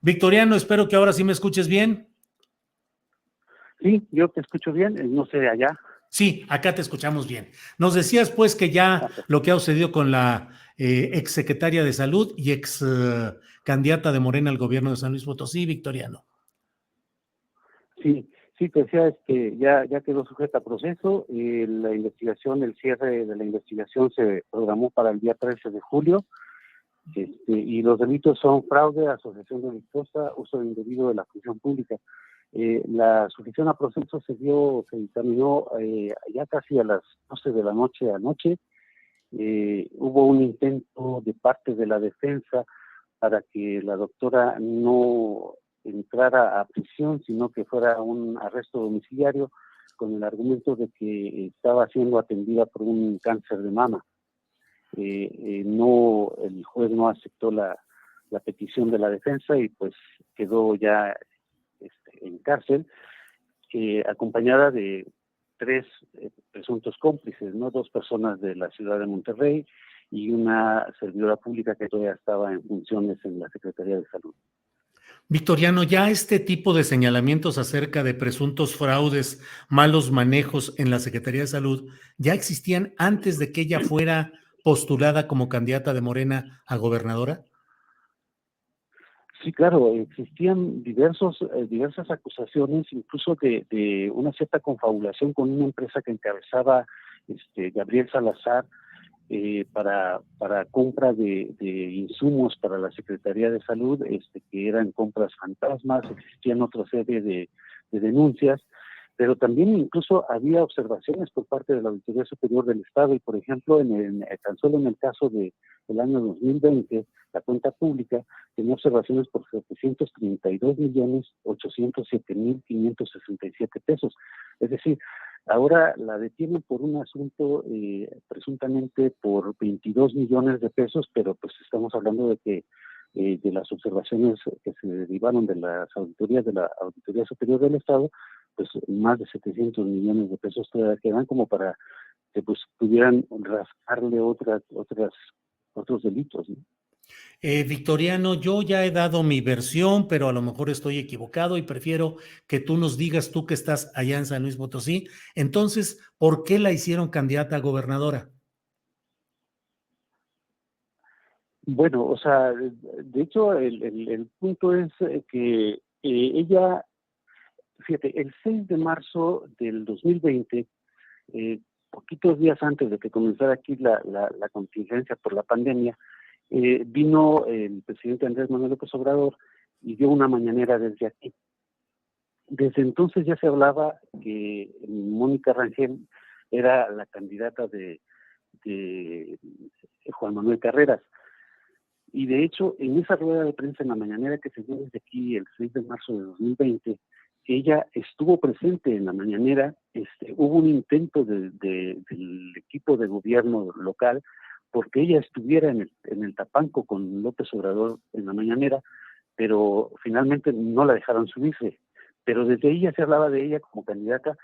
Victoriano, espero que ahora sí me escuches bien. Sí, yo te escucho bien, no sé allá. Sí, acá te escuchamos bien. Nos decías pues que ya lo que ha sucedido con la exsecretaria de Salud y ex candidata de Morena al gobierno de San Luis Potosí, Victoriano. Sí, sí, te decía, ya quedó sujeta a proceso. La investigación, el cierre de la investigación se programó para el día 13 de julio. Y los delitos son fraude, asociación delictuosa, uso indebido de la función pública. La sujeción a proceso se dictaminó ya casi a las 12 de la noche anoche. Hubo un intento de parte de la defensa para que la doctora no entrara a prisión, sino que fuera un arresto domiciliario, con el argumento de que estaba siendo atendida por un cáncer de mama. No, el juez no aceptó la petición de la defensa y pues quedó ya en cárcel, acompañada de tres presuntos cómplices, ¿no? 2 personas de la ciudad de Monterrey y una servidora pública que todavía estaba en funciones en la Secretaría de Salud. Victoriano, ya este tipo de señalamientos acerca de presuntos fraudes, malos manejos en la Secretaría de Salud, ya existían antes de que ella fuera postulada como candidata de Morena a gobernadora. Sí, claro, existían diversas acusaciones, incluso de una cierta confabulación con una empresa que encabezaba Gabriel Salazar, para compra de insumos para la Secretaría de Salud, que eran compras fantasmas. Existían otra serie de denuncias, pero también incluso había observaciones por parte de la Auditoría Superior del Estado, y por ejemplo, tan solo en el caso del año 2020, la cuenta pública tenía observaciones por 732.807.567 pesos. Es decir, ahora la detienen por un asunto presuntamente por 22 millones de pesos, pero pues estamos hablando de que de las observaciones que se derivaron de las auditorías de la Auditoría Superior del Estado, pues más de 700 millones de pesos todavía quedan como para que pues pudieran rascarle otros delitos, ¿no? Victoriano, yo ya he dado mi versión, pero a lo mejor estoy equivocado y prefiero que tú nos digas, tú que estás allá en San Luis Potosí, entonces, ¿por qué la hicieron candidata a gobernadora? Bueno, o sea, de hecho, el punto es que ella, fíjate, el 6 de marzo del 2020, poquitos días antes de que comenzara aquí la contingencia por la pandemia, vino el presidente Andrés Manuel López Obrador y dio una mañanera desde aquí. Desde entonces ya se hablaba que Mónica Rangel era la candidata de Juan Manuel Carreras. Y de hecho, en esa rueda de prensa en la mañanera que se dio desde aquí el 6 de marzo de 2020, ella estuvo presente en la mañanera. Hubo un intento del equipo de gobierno local porque ella estuviera en el Tapanco con López Obrador en la mañanera, pero finalmente no la dejaron subirse. Pero desde ahí ya se hablaba de ella como candidata,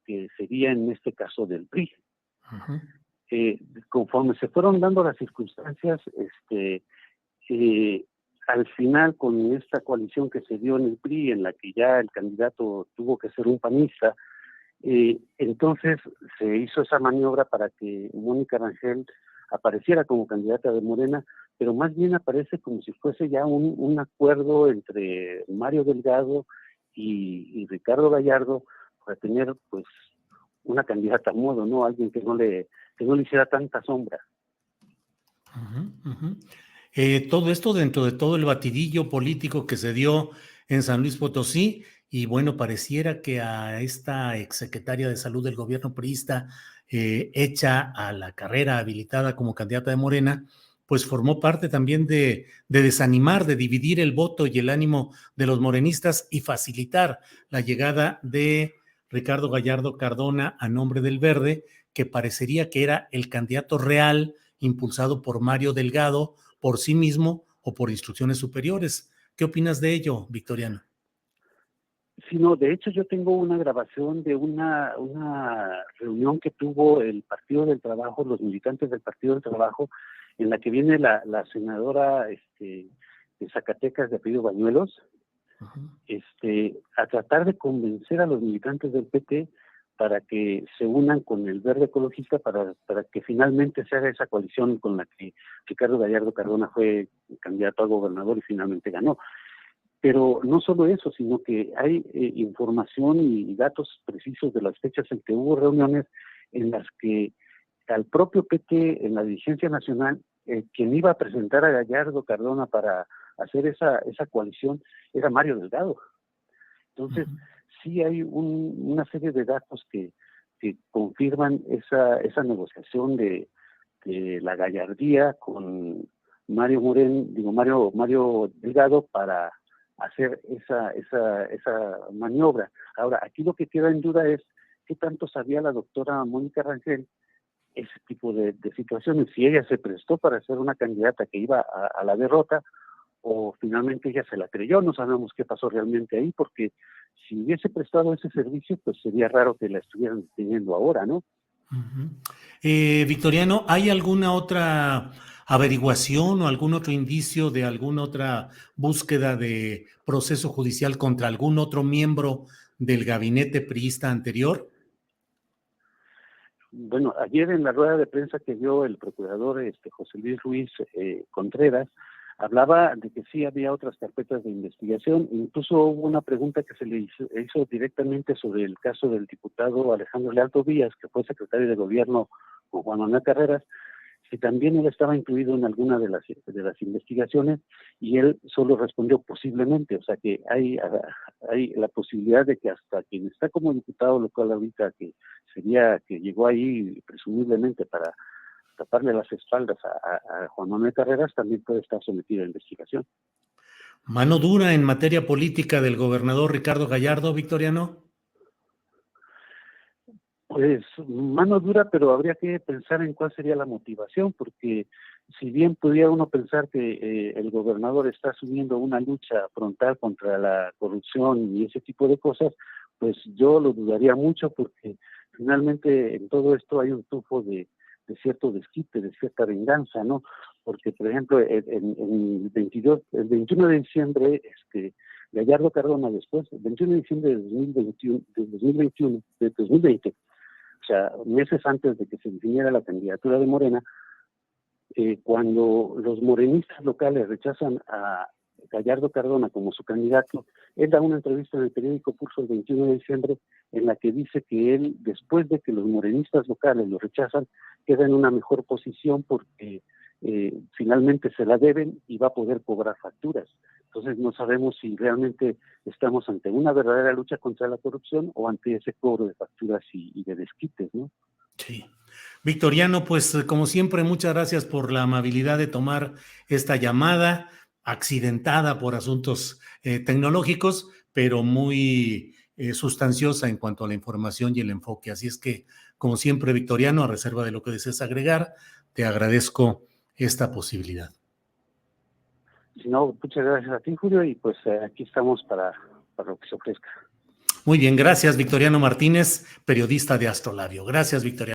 que sería en este caso del PRI. Uh-huh. Conforme se fueron dando las circunstancias, al final, con esta coalición que se dio en el PRI, en la que ya el candidato tuvo que ser un panista, entonces se hizo esa maniobra para que Mónica Rangel apareciera como candidata de Morena, pero más bien aparece como si fuese ya un acuerdo entre Mario Delgado y Ricardo Gallardo para tener pues una candidata a modo, ¿no? Alguien que no le hiciera tanta sombra. Uh-huh, uh-huh. Todo esto dentro de todo el batidillo político que se dio en San Luis Potosí, y bueno, pareciera que a esta exsecretaria de Salud del gobierno priista, hecha a la carrera, habilitada como candidata de Morena, pues formó parte también de desanimar, de dividir el voto y el ánimo de los morenistas y facilitar la llegada de Ricardo Gallardo Cardona a nombre del Verde, que parecería que era el candidato real impulsado por Mario Delgado por sí mismo o por instrucciones superiores. ¿Qué opinas de ello, Victoriano? Sí, no, de hecho yo tengo una grabación de una reunión que tuvo el Partido del Trabajo, los militantes del Partido del Trabajo, en la que viene la senadora de Zacatecas, de apellido Bañuelos, a tratar de convencer a los militantes del PT para que se unan con el Verde Ecologista para que finalmente se haga esa coalición con la que Ricardo Gallardo Cardona fue candidato a gobernador y finalmente ganó. Pero no solo eso, sino que hay información y datos precisos de las fechas en que hubo reuniones en las que al propio PT, en la dirigencia nacional, quien iba a presentar a Gallardo Cardona para hacer esa coalición era Mario Delgado. Entonces, sí hay una serie de datos que confirman esa negociación de la gallardía con Mario Delgado para hacer esa maniobra. Ahora, aquí lo que queda en duda es qué tanto sabía la doctora Mónica Rangel ese tipo de situaciones, si ella se prestó para ser una candidata que iba a la derrota o finalmente ella se la creyó. No sabemos qué pasó realmente ahí, porque si hubiese prestado ese servicio, pues sería raro que la estuvieran teniendo ahora, ¿no? Victoriano, ¿hay alguna otra averiguación o algún otro indicio de alguna otra búsqueda de proceso judicial contra algún otro miembro del gabinete priista anterior? Bueno, ayer en la rueda de prensa que dio el procurador José Luis Ruiz Contreras, hablaba de que sí había otras carpetas de investigación. Incluso hubo una pregunta que se le hizo directamente sobre el caso del diputado Alejandro Leal Tobías, que fue secretario de gobierno con Juan Manuel Carreras, si también él estaba incluido en alguna de las investigaciones, y él solo respondió posiblemente. O sea que hay la posibilidad de que hasta quien está como diputado local ahorita, que llegó ahí presumiblemente para taparle las espaldas a Juan Manuel Carreras, también puede estar sometido a investigación. ¿Mano dura en materia política del gobernador Ricardo Gallardo, Victoriano? Pues mano dura, pero habría que pensar en cuál sería la motivación, porque si bien pudiera uno pensar que el gobernador está asumiendo una lucha frontal contra la corrupción y ese tipo de cosas, pues yo lo dudaría mucho, porque finalmente en todo esto hay un tufo de cierto desquite, de cierta venganza, ¿no? Porque, por ejemplo, el 21 de diciembre, Gallardo Cardona, después, el 21 de diciembre de 2020, o sea, meses antes de que se definiera la candidatura de Morena, cuando los morenistas locales rechazan a Gallardo Cardona como su candidato, él da una entrevista en el periódico Pulso el 21 de diciembre en la que dice que él, después de que los morenistas locales lo rechazan, queda en una mejor posición porque finalmente se la deben y va a poder cobrar facturas. Entonces no sabemos si realmente estamos ante una verdadera lucha contra la corrupción o ante ese cobro de facturas y de desquites, ¿no? Sí. Victoriano, pues como siempre, muchas gracias por la amabilidad de tomar esta llamada accidentada por asuntos tecnológicos, pero muy sustanciosa en cuanto a la información y el enfoque. Así es que, como siempre, Victoriano, a reserva de lo que desees agregar, te agradezco esta posibilidad. No, muchas gracias a ti, Julio, y pues aquí estamos para lo que se ofrezca. Muy bien, gracias, Victoriano Martínez, periodista de Astrolabio. Gracias, Victoriano.